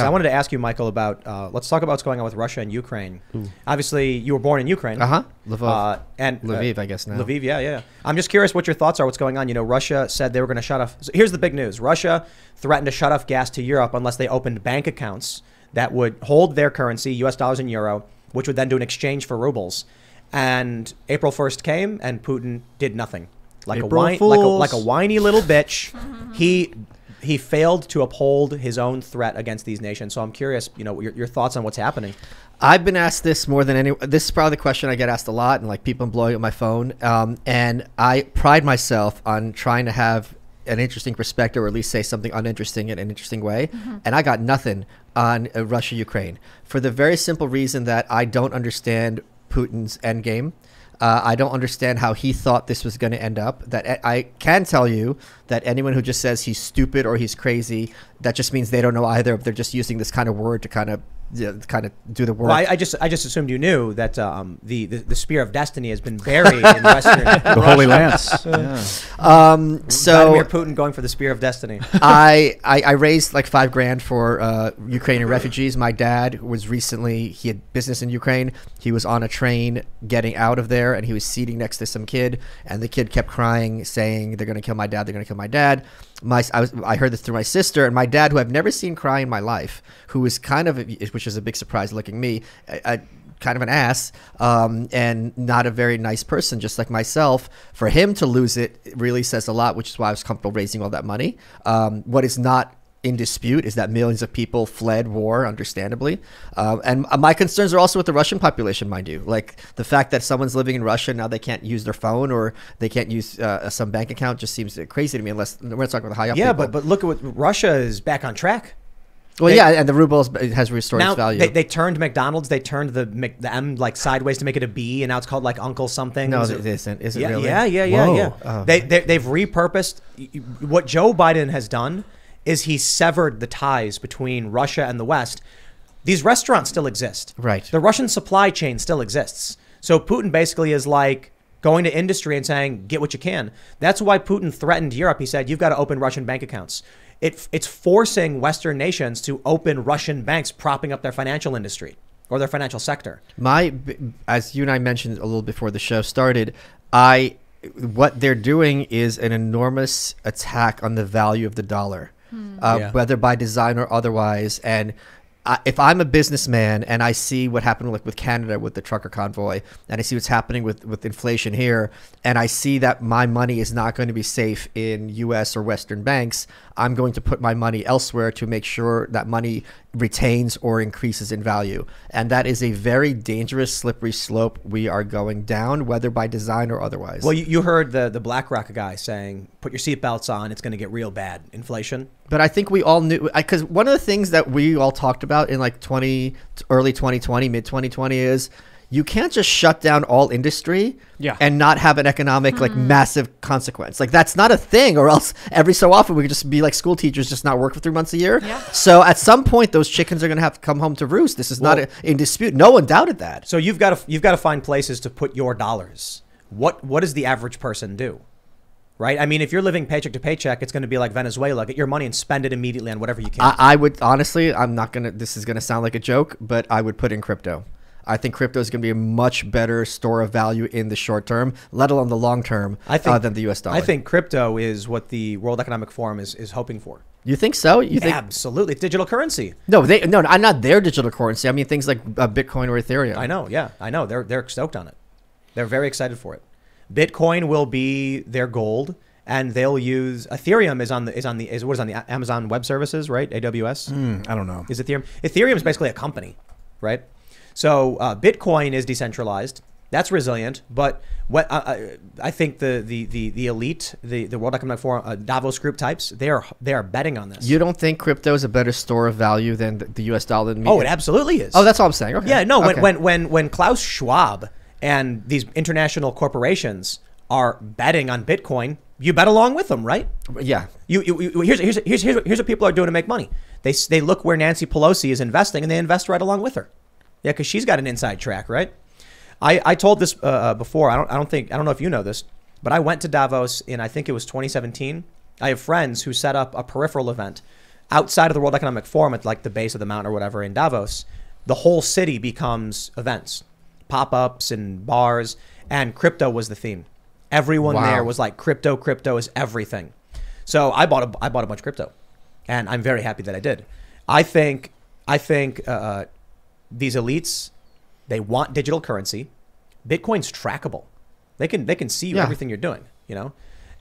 I wanted to ask you, Michael, about let's talk about what's going on with Russia and Ukraine. Obviously, you were born in Ukraine. Lviv. And Lviv, I guess now. Lviv, yeah. I'm just curious what your thoughts are. What's going on? You know, Russia said they were going to shut off. So here's the big news: Russia threatened to shut off gas to Europe unless they opened bank accounts that would hold their currency, U.S. dollars and euro, which would then do an exchange for rubles. And April 1st came, and Putin did nothing. Like a whiny little bitch. He failed to uphold his own threat against these nations. So I'm curious, you know, your thoughts on what's happening. I've been asked this more than anyone. This is probably the question I get asked a lot, and like people blowing up my phone. And I pride myself on trying to have an interesting perspective, or at least say something uninteresting in an interesting way. And I got nothing on Russia, Ukraine, for the very simple reason that I don't understand Putin's endgame. I don't understand how he thought this was going to end up. That I can tell you that anyone who just says he's stupid or he's crazy, that just means they don't know either. They're just using this kind of word to kind of do the work. Well, I just assumed you knew that the spear of destiny has been buried in Western the Holy Lance. So Vladimir Putin going for the spear of destiny. I raised like $5,000 for Ukrainian refugees. My dad was recently, he had business in Ukraine. He was on a train getting out of there, and he was seating next to some kid, and the kid kept crying, saying, "They're going to kill my dad. They're going to kill my dad." I heard this through my sister, and my dad, who I've never seen cry in my life, who was kind of, which is a big surprise, looking me, kind of an ass, and not a very nice person, just like myself. For him to lose it really says a lot, which is why I was comfortable raising all that money. What is not in dispute is that millions of people fled war, understandably. And my concerns are also with the Russian population, mind you. Like the fact that someone's living in Russia, now they can't use their phone or they can't use some bank account just seems crazy to me, unless we're not talking about the high up people. but look at what Russia is back on track. Well, and the rubles has restored its value. They turned McDonald's, they turned the M like sideways to make it a B, and now it's called like Uncle something. No, it isn't. Is it really? Yeah. Oh. They've repurposed. What Joe Biden has done is he severed the ties between Russia and the West. These restaurants still exist. Right. The Russian supply chain still exists. So Putin basically is like going to industry and saying, get what you can. That's why Putin threatened Europe. He said, you've got to open Russian bank accounts. It's forcing Western nations to open Russian banks, propping up their financial industry or their financial sector. As you and I mentioned a little before the show started, what they're doing is an enormous attack on the value of the dollar. Whether by design or otherwise. And if I'm a businessman and I see what happened with Canada with the trucker convoy, and I see what's happening with inflation here, and I see that my money is not going to be safe in U.S. or Western banks, I'm going to put my money elsewhere to make sure that money retains or increases in value. And that is a very dangerous, slippery slope we are going down, whether by design or otherwise. Well, you heard the BlackRock guy saying, put your seatbelts on, it's going to get real bad. Inflation. But I think we all knew, because one of the things that we all talked about in like early 2020, mid 2020 is you can't just shut down all industry and not have an economic like massive consequence. Like that's not a thing, or else every so often we could just be like school teachers, just not work for 3 months a year. So at some point those chickens are going to have to come home to roost. This is not in dispute. No one doubted that. So you've got to find places to put your dollars. What does the average person do? Right? I mean, if you're living paycheck to paycheck, it's going to be like Venezuela. Get your money and spend it immediately on whatever you can. I would honestly, this is going to sound like a joke, but I would put in crypto. I think crypto is going to be a much better store of value in the short term, let alone the long term, than the U.S. dollar. I think crypto is what the World Economic Forum is hoping for. You think so? You think absolutely? It's digital currency. No, I'm not their digital currency. I mean things like Bitcoin or Ethereum. I know. Yeah, I know. They're stoked on it. They're very excited for it. Bitcoin will be their gold, and they'll use Ethereum is on the Amazon Web Services, right? AWS. I don't know. Is Ethereum? Ethereum is basically a company, right? So Bitcoin is decentralized. That's resilient. But what I think the elite, the World Economic Forum, Davos group types, they are betting on this. You don't think crypto is a better store of value than the U.S. dollar? Oh, it absolutely is. Oh, that's all I'm saying. Okay. Yeah, no. Okay. When Klaus Schwab and these international corporations are betting on Bitcoin, you bet along with them, right? Yeah. Here's what people are doing to make money. They look where Nancy Pelosi is investing, and they invest right along with her. Yeah, because she's got an inside track, right? I told this before. I don't know if you know this, but I went to Davos in, I think it was 2017. I have friends who set up a peripheral event outside of the World Economic Forum at like the base of the mountain or whatever in Davos, the whole city becomes events, pop-ups and bars, and crypto was the theme. Everyone there was like, crypto is everything. So I bought a bunch of crypto, and I'm very happy that I did. I think these elites, they want digital currency. Bitcoin's trackable. They can see everything you're doing, you know,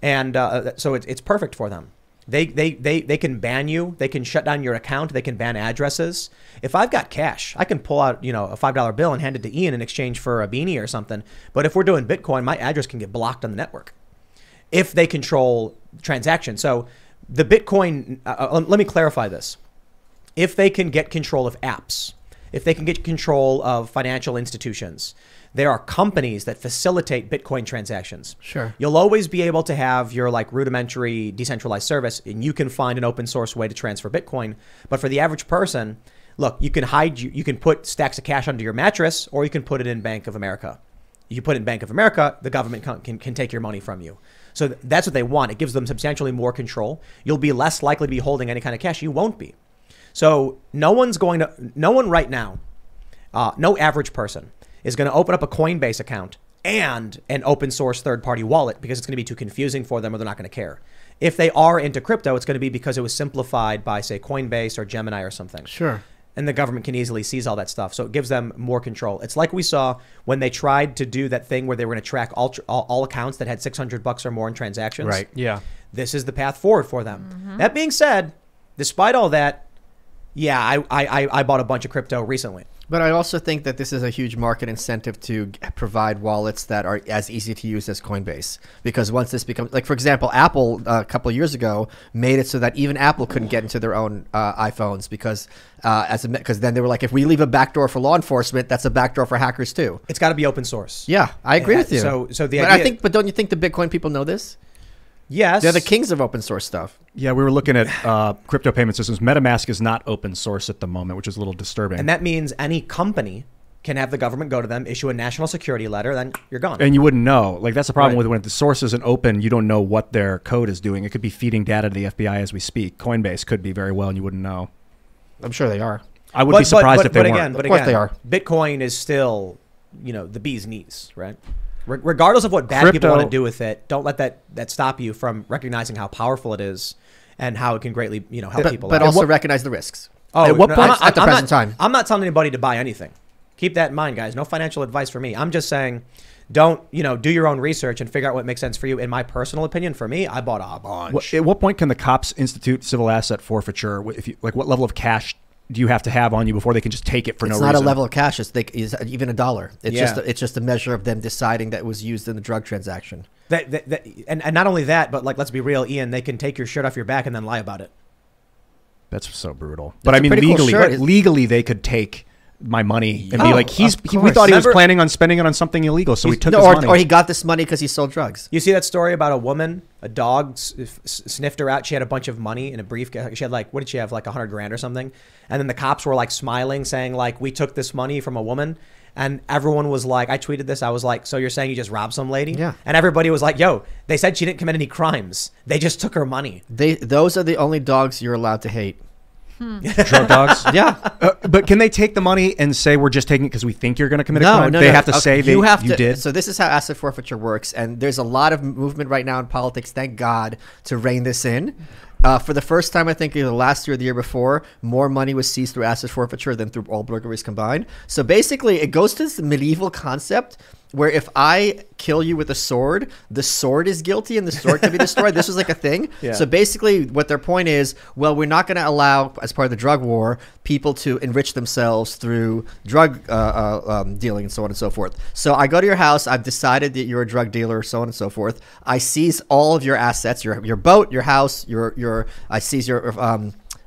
and so it's perfect for them. They can ban you. They can shut down your account. They can ban addresses. If I've got cash, I can pull out, you know, a $5 bill and hand it to Ian in exchange for a beanie or something. But if we're doing Bitcoin, my address can get blocked on the network if they control transactions. So the Bitcoin, let me clarify this. If they can get control of apps, if they can get control of financial institutions, there are companies that facilitate Bitcoin transactions. Sure. You'll always be able to have your like rudimentary decentralized service, and you can find an open source way to transfer Bitcoin. But for the average person, look, you can put stacks of cash under your mattress, or you can put it in Bank of America. You put it in Bank of America, the government can take your money from you. So that's what they want. It gives them substantially more control. You'll be less likely to be holding any kind of cash. You won't be. So no one right now, no average person is going to open up a Coinbase account and an open source third-party wallet because it's going to be too confusing for them, or they're not going to care. If they are into crypto, it's going to be because it was simplified by, say, Coinbase or Gemini or something. Sure. And the government can easily seize all that stuff. So it gives them more control. It's like we saw when they tried to do that thing where they were going to track all accounts that had $600 or more in transactions. Right. Yeah. This is the path forward for them. That being said, despite all that, yeah, I bought a bunch of crypto recently. But I also think that this is a huge market incentive to provide wallets that are as easy to use as Coinbase. Because once this becomes, like, for example, Apple a couple of years ago made it so that even Apple couldn't get into their own iPhones because then they were like, if we leave a backdoor for law enforcement, that's a backdoor for hackers too. It's got to be open source. Yeah, I agree with you. So the idea, but don't you think the Bitcoin people know this? Yes. They're the kings of open source stuff. Yeah, we were looking at crypto payment systems. MetaMask is not open source at the moment, which is a little disturbing. And that means any company can have the government go to them, issue a national security letter, then you're gone. And you wouldn't know. Like, that's the problem with when the source isn't open, you don't know what their code is doing. It could be feeding data to the FBI as we speak. Coinbase could be very well, and you wouldn't know. I'm sure they are. I would be surprised if they weren't. Of course they are. Bitcoin is still, you know, the bee's knees, right? Regardless of what bad people want to do with it, don't let that stop you from recognizing how powerful it is and how it can greatly, you know, help people. But also recognize the risks. Oh, at what point? At the present time. I'm not telling anybody to buy anything. Keep that in mind, guys. No financial advice for me. I'm just saying, don't, you know, do your own research and figure out what makes sense for you. In my personal opinion, for me, I bought a bunch. At what point can the cops institute civil asset forfeiture? If you, like, what level of cash do you have to have on you before they can just take it for no reason? It's not a level of cash. It's even $1. It's just a measure of them deciding that it was used in the drug transaction. And not only that, but like, let's be real, Ian, they can take your shirt off your back and then lie about it. That's so brutal. But I mean, legally, they could take my money and be like, we thought he was planning on spending it on something illegal, so he took his money. Or he got this money because he sold drugs. You see that story about a woman, a dog sniffed her out. She had a bunch of money in a briefcase. She had like, what did she have? Like $100,000 or something. And then the cops were like smiling, saying like, we took this money from a woman. And everyone was like, I tweeted this. I was like, so you're saying you just robbed some lady? Yeah. And everybody was like, yo, they said she didn't commit any crimes. They just took her money. Those are the only dogs you're allowed to hate. Drug dogs? Yeah. But can they take the money and say, we're just taking it because we think you're going to commit a crime? They have to say you did? So this is how asset forfeiture works. And there's a lot of movement right now in politics, thank God, to rein this in. For the first time, I think either last year or the year before, more money was seized through asset forfeiture than through all burglaries combined. So basically, it goes to this medieval concept where if I kill you with a sword, the sword is guilty and the sword can be destroyed. This was like a thing. Yeah. So basically what their point is, well, we're not going to allow, as part of the drug war, people to enrich themselves through drug dealing and so on and so forth. So I go to your house. I've decided that you're a drug dealer, so on and so forth. I seize all of your assets, your boat, your house, I seize your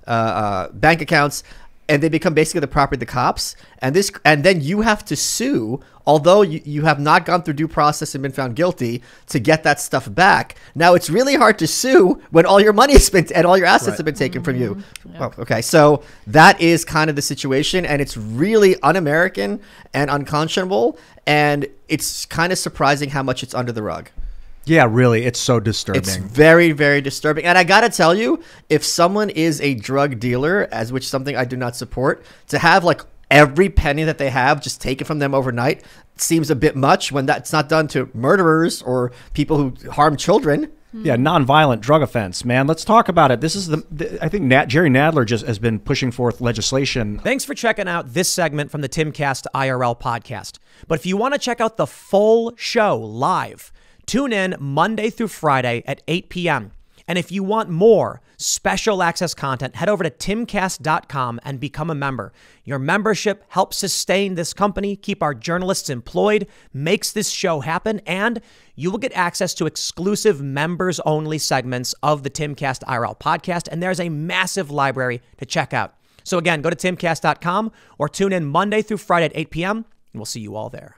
bank accounts. And they become basically the property of the cops. And then you have to sue, although you have not gone through due process and been found guilty, to get that stuff back. Now, it's really hard to sue when all your money has been and all your assets have been taken from you. Yeah. Oh, okay, so that is kind of the situation, and it's really un-American and unconscionable, and it's kind of surprising how much it's under the rug. Yeah, really. It's so disturbing. It's very, very disturbing. And I got to tell you, if someone is a drug dealer, as which something I do not support, to have like every penny that they have just taken from them overnight seems a bit much when that's not done to murderers or people who harm children. Yeah, nonviolent drug offense, man. Let's talk about it. This is I think Jerry Nadler just has been pushing forth legislation. Thanks for checking out this segment from the Timcast IRL podcast. But if you want to check out the full show live, tune in Monday through Friday at 8 p.m. And if you want more special access content, head over to timcast.com and become a member. Your membership helps sustain this company, keep our journalists employed, makes this show happen, and you will get access to exclusive members-only segments of the Timcast IRL podcast, and there's a massive library to check out. So again, go to timcast.com or tune in Monday through Friday at 8 p.m., and we'll see you all there.